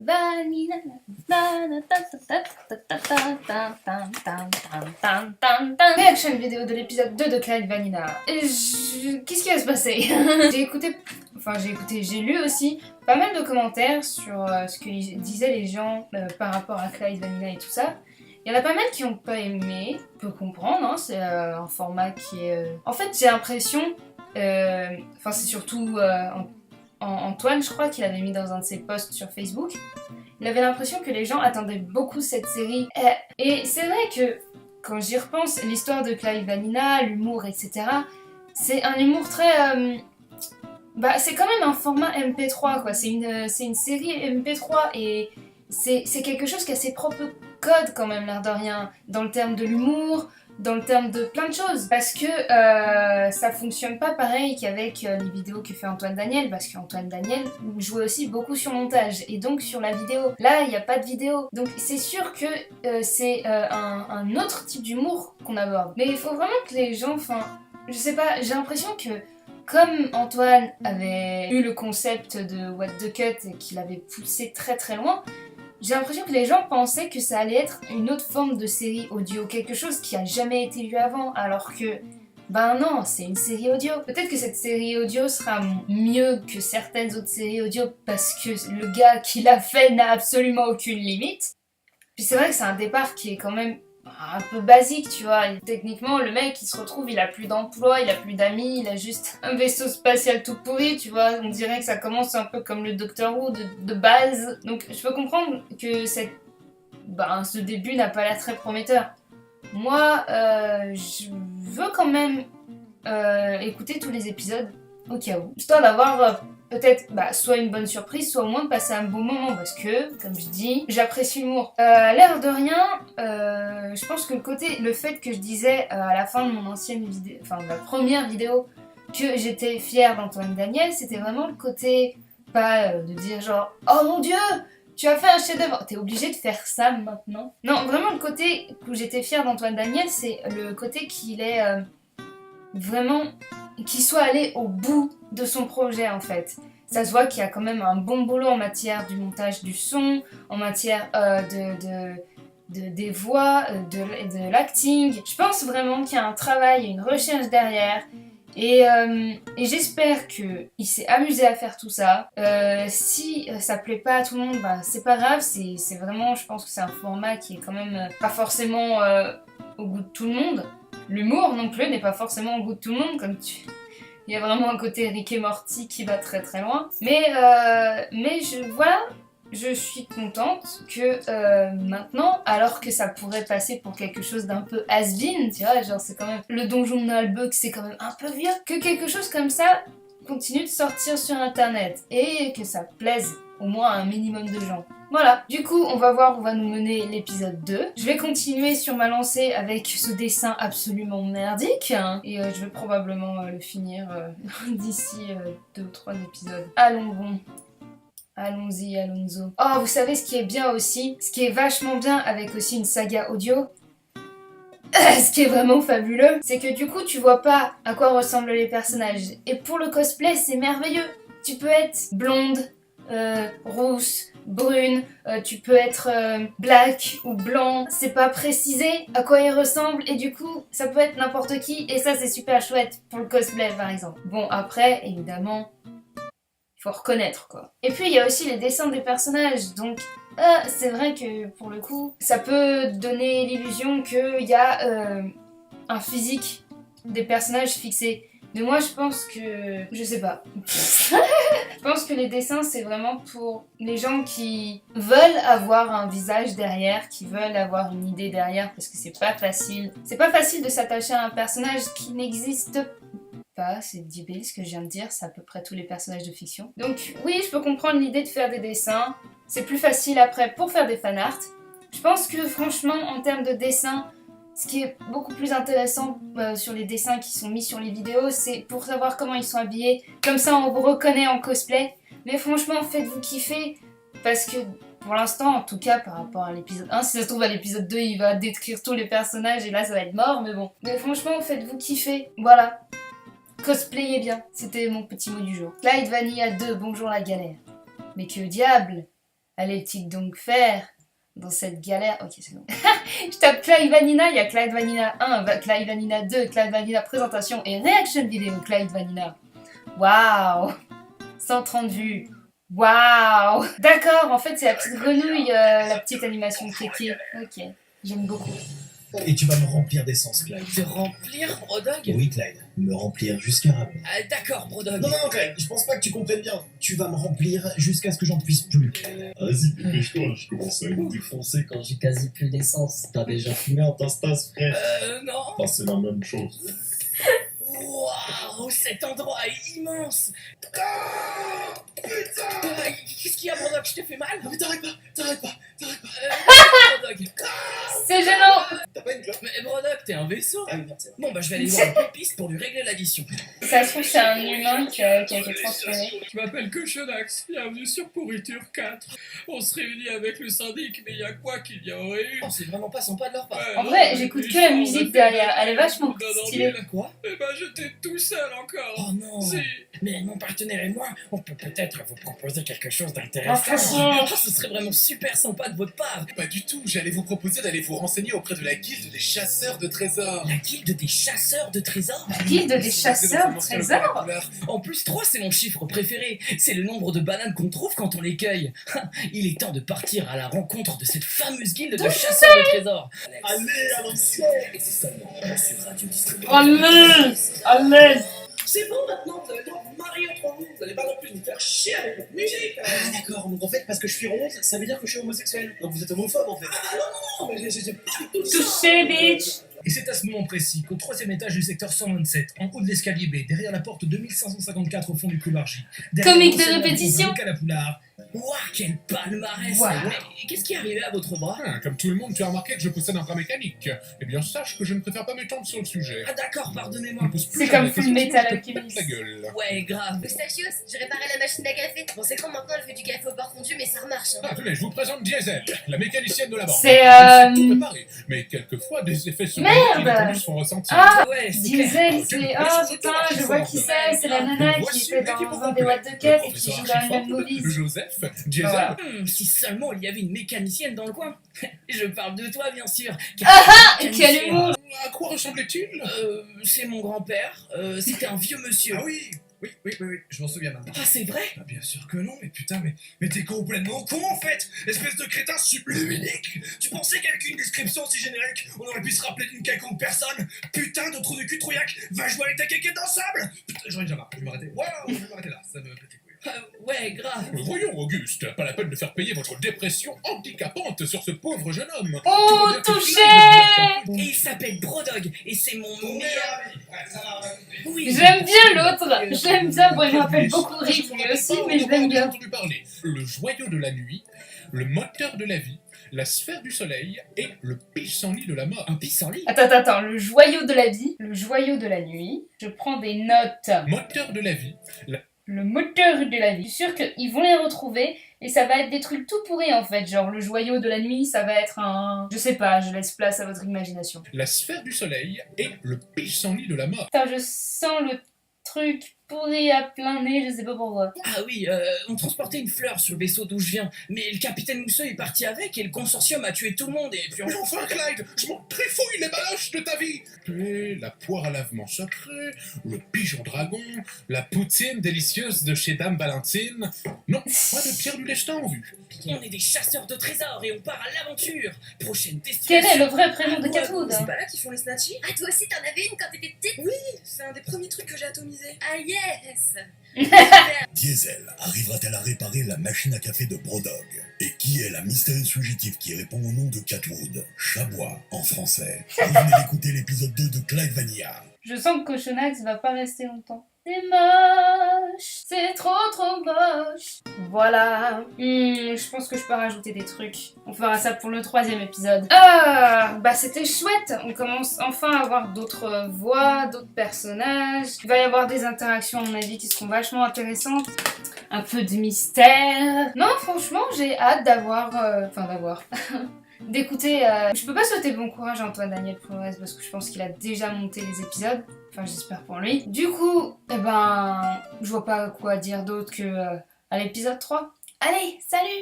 Vanilla. Réaction vidéo de l'épisode 2 de Clyde Vanilla. Qu'est-ce qui va se passer? J'ai lu aussi pas mal de commentaires sur ce que disaient les gens par rapport à Clyde Vanilla et tout ça. Il y en a pas mal qui ont pas aimé, je peux comprendre, hein, c'est un format qui est... En fait, j'ai l'impression, c'est surtout Antoine, je crois, qu'il avait mis dans un de ses posts sur Facebook. Il avait l'impression que les gens attendaient beaucoup cette série. Et c'est vrai que, quand j'y repense, l'histoire de Clyde Vanilla, l'humour, etc., c'est un humour très... c'est quand même un format MP3, quoi. C'est une série MP3 et c'est quelque chose qui a ses propres codes, quand même, l'air de rien, dans le terme de l'humour, dans le terme de plein de choses, parce que ça fonctionne pas pareil qu'avec les vidéos que fait Antoine Daniel, parce qu'Antoine Daniel jouait aussi beaucoup sur montage, et donc sur la vidéo. Là, il n'y a pas de vidéo, donc c'est sûr que c'est un autre type d'humour qu'on aborde. Mais il faut vraiment que les gens, je sais pas, j'ai l'impression que comme Antoine avait eu le concept de What the Cut et qu'il avait poussé très très loin, j'ai l'impression que les gens pensaient que ça allait être une autre forme de série audio, quelque chose qui a jamais été vu avant, alors que, non, c'est une série audio. Peut-être que cette série audio sera mieux que certaines autres séries audio parce que le gars qui l'a fait n'a absolument aucune limite. Puis c'est vrai que c'est un départ qui est quand même un peu basique, tu vois. Et techniquement, le mec, il se retrouve, il a plus d'emploi, il a plus d'amis, il a juste un vaisseau spatial tout pourri, tu vois. On dirait que ça commence un peu comme le Doctor Who de base. Donc je peux comprendre que ce début n'a pas l'air très prometteur. Moi, je veux quand même écouter tous les épisodes au cas où, histoire d'avoir peut-être soit une bonne surprise, soit au moins de passer un bon moment, parce que, comme je dis, j'apprécie l'humour. L'air de rien, je pense que le fait que je disais à la fin de mon ancienne vidéo, de la première vidéo, que j'étais fière d'Antoine Daniel, c'était vraiment le côté, pas de dire genre « Oh mon Dieu, tu as fait un chef-d'œuvre, t'es obligé de faire ça maintenant ?» Non, vraiment le côté où j'étais fière d'Antoine Daniel, c'est le côté qu'il est vraiment... qu'il soit allé au bout de son projet en fait. Ça se voit qu'il y a quand même un bon boulot en matière du montage du son, en matière des voix, de l'acting. Je pense vraiment qu'il y a un travail, une recherche derrière. Et j'espère qu'il s'est amusé à faire tout ça. Si ça plaît pas à tout le monde, c'est pas grave. C'est vraiment, je pense que c'est un format qui est quand même pas forcément au goût de tout le monde. L'humour non plus n'est pas forcément au goût de tout le monde, il y a vraiment un côté Rick et Morty qui va très très loin. Mais je suis contente que maintenant, alors que ça pourrait passer pour quelque chose d'un peu has-been, tu vois, genre c'est quand même le donjon de Nalbuck, c'est quand même un peu vieux, que quelque chose comme ça continue de sortir sur internet et que ça plaise au moins à un minimum de gens. Voilà, du coup on va voir où va nous mener l'épisode 2. Je vais continuer sur ma lancée avec ce dessin absolument merdique et je vais probablement le finir d'ici 2 ou 3 épisodes. Allons bon. Allons-y, Alonso. Oh, vous savez ce qui est bien aussi, ce qui est vachement bien avec aussi une saga audio, ce qui est vraiment fabuleux, c'est que du coup tu vois pas à quoi ressemblent les personnages. Et pour le cosplay, c'est merveilleux. Tu peux être blonde, rousse, brune, tu peux être black ou blanc, c'est pas précisé à quoi ils ressemblent et du coup ça peut être n'importe qui et ça c'est super chouette pour le cosplay par exemple. Bon après évidemment faut reconnaître quoi. Et puis il y a aussi les dessins des personnages donc c'est vrai que pour le coup ça peut donner l'illusion qu'il y a un physique des personnages fixés. Mais moi je pense que... je sais pas. Je pense que les dessins c'est vraiment pour les gens qui veulent avoir un visage derrière, qui veulent avoir une idée derrière parce que c'est pas facile. C'est pas facile de s'attacher à un personnage qui n'existe pas, c'est débile ce que je viens de dire, c'est à peu près tous les personnages de fiction. Donc oui, je peux comprendre l'idée de faire des dessins. C'est plus facile après pour faire des fanarts. Je pense que franchement en termes de dessin, ce qui est beaucoup plus intéressant sur les dessins qui sont mis sur les vidéos, c'est pour savoir comment ils sont habillés. Comme ça, on vous reconnaît en cosplay. Mais franchement, faites-vous kiffer. Parce que, pour l'instant, en tout cas, par rapport à l'épisode 1, si ça se trouve à l'épisode 2, il va décrire tous les personnages et là, ça va être mort, mais bon. Mais franchement, faites-vous kiffer. Voilà. Cosplayez bien. C'était mon petit mot du jour. Clyde Vanilla 2, bonjour la galère. Mais que diable! allait-il donc faire dans cette galère? Ok, c'est bon. Je tape Clyde Vanilla, il y a Clyde Vanilla 1, Clyde Vanilla 2, Clyde Vanilla présentation et réaction vidéo Clyde Vanilla. Waouh! 130 vues. Waouh! D'accord, en fait c'est la petite grenouille, la petite animation kéké. Ok, j'aime beaucoup. Et tu vas me remplir d'essence, Clyde. Te remplir, Brodog? Oui, Clyde. Me remplir jusqu'à rabais. Ah, d'accord, Brodog. Non, Clyde, je pense pas que tu comprennes bien. Tu vas me remplir jusqu'à ce que j'en puisse plus. Vas-y, dépêche-toi, je commence à me défoncer quand J'ai quasi plus d'essence. T'as déjà fumé? Merde, t'instasse, frère. Non. Enfin, c'est la même chose. Waouh, cet endroit est immense. Qu'est-ce qu'il y a, Brodog? Je t'ai fait mal? Non mais t'arrêtes pas. Brodog. C'est gênant! T'as pas une clope? Mais Brodog, t'es un vaisseau. Ah oui, merde, c'est vrai. Bon, bah je vais aller voir le piste pour lui régler l'addition. Ça se trouve c'est un humain qui a été transféré. Je m'appelle Cochonax, bienvenue sur Pourriture 4. On se réunit avec le syndic, mais y a quoi qu'il y aurait eu? Oh, c'est vraiment pas sympa de leur part. En vrai, j'écoute que la musique derrière, elle est vachement stylée. Quoi? Eh ben j'étais tout seul encore. Oh non. Si. Mais mon partenaire et moi, on peut peut-être vous proposer quelque chose Ah, d'intéressant. franchement. Oh, ce serait vraiment super sympa de votre part. Pas du tout, j'allais vous proposer d'aller vous renseigner auprès de la guilde des chasseurs de trésors. La guilde des chasseurs de trésors? Guide des chasseurs de trésors? En plus, 3, c'est mon chiffre préféré. C'est le nombre de bananes qu'on trouve quand on les cueille. Il est temps de partir à la rencontre de cette fameuse guilde de chasseurs de trésors. Allez, à l'ancienne. Et c'est seulement sur Radio Distribution. Allez! Allez! C'est bon maintenant, vous allez devoir vous marier entre vous. Vous allez pas non plus nous faire chier avec votre musique. Ah d'accord, donc en fait, parce que je suis rose, ça veut dire que je suis homosexuel. Donc vous êtes homophobe en fait. Ah non, mais j'ai pas du tout ça. Touché, bitch! Et c'est à ce moment précis qu'au 3e étage du secteur 127, en haut de l'escalier B, derrière la porte 2554 au fond du couloir J, Comique de répétition. Ouah, quel palmarès! Wow. Mais qu'est-ce qui est arrivé à votre bras? Comme tout le monde, tu as remarqué que je possède un bras mécanique. Eh bien, sache que je ne préfère pas m'étendre sur le sujet. Ah d'accord, Ne pardonnez-moi. pose plus C'est jamais comme la Full question, Metal je te pète Alchemist. la gueule. Ouais, grave. Eustachios, j'ai réparé la machine à café. Bon, c'est quand maintenant elle fait du café au beurre fondu, mais ça remarche. Hein. Ah, tenez, je vous présente Diesel, la mécanicienne de la bande. C'est, Je sais tout préparer, mais quelquequefois des effets secondaires Merde. inattendus sont ressentis. Ah! Ouais, c'est clair. Diesel, c'est. Oh putain, je vois qui c'est la nana qui était dans un des What the Cut et qui joue dans la même movie. Joseph, Diesel. Voilà. Si seulement il y avait une mécanicienne dans le coin. Je parle de toi, bien sûr. Quel humour! À quoi ressemblait-il? C'est mon grand-père. C'était un vieux monsieur. Ah oui, je m'en souviens maintenant. Ah, c'est vrai? Ah, bien sûr que non, mais putain, mais t'es complètement con en fait! Espèce de crétin subluminique! Tu pensais qu'avec une description si générique, on aurait pu se rappeler d'une quelconque personne? Putain de trou de cul trouillac! Va jouer avec ta quéquette dans le sable! Putain, j'en ai déjà marre, je vais m'arrêter. Waouh, je vais m'arrêter là, ça me pète les couilles. Ouais, grave. Voyons, Auguste, pas la peine de faire payer votre dépression handicapante sur ce pauvre jeune homme. Oh, Tu vois bien que touché! Clyde Et il s'appelle Brodog. Et c'est mon meilleur. Oui. J'aime bien l'autre! J'aime bien, bon, il me rappelle beaucoup Rick lui aussi, mais je l'aime bien. entendu parler. Le joyau de la nuit, le moteur de la vie, la sphère du soleil et le pissenlit de la mort. Un pissenlit? Attends, le joyau de la vie, le joyau de la nuit. Je prends des notes. Moteur de la vie, Le moteur de la vie. Je suis sûre qu'ils vont les retrouver et ça va être des trucs tout pourris en fait. Genre le joyau de la nuit, ça va être un. Je sais pas, je laisse place à votre imagination. la sphère du soleil et le pissenlit de la mort. Putain, je sens le truc pourri à plein nez, je sais pas pourquoi. Ah oui, on transportait une fleur sur le vaisseau d'où je viens. Mais le capitaine Mousseux est parti avec et le consortium a tué tout le monde. Et puis on. Mais enfin, Clyde, je m'en trifouille les baloches de ta vie. Et la poire à lavement sacrée, le pigeon dragon, la poutine délicieuse de chez Dame Valentine. Non, pas de pierre du destin en vue. On est des chasseurs de trésors et on part à l'aventure. Prochaine Quel destination. est le vrai prénom de Catwood? C'est pas là qu'ils font les snatchies? Ah, toi aussi t'en avais une quand t'étais petite? Oui, c'est un des premiers trucs que j'ai atomisé. Ah yes! Diesel arrivera-t-elle à réparer la machine à café de Brodog? Et qui est la mystérieuse fugitive qui répond au nom de Catwood? Chabois en français. Vous venez d'écouter l'épisode 2 de Clyde Vanilla. Je sens que Cochonax va pas rester longtemps. C'est moche, c'est trop moche. Voilà. Je pense que je peux rajouter des trucs. On fera ça pour le 3e épisode. Ah, bah c'était chouette. On commence enfin à avoir d'autres voix, d'autres personnages. Il va y avoir des interactions à mon avis qui seront vachement intéressantes. Un peu de mystère. Non, franchement, j'ai hâte d'avoir... d'écouter. Je peux pas souhaiter bon courage à Antoine Daniel pour le reste parce que je pense qu'il a déjà monté les épisodes. Enfin, j'espère pour lui. Du coup, je vois pas quoi dire d'autre que à l'épisode 3. Allez, salut!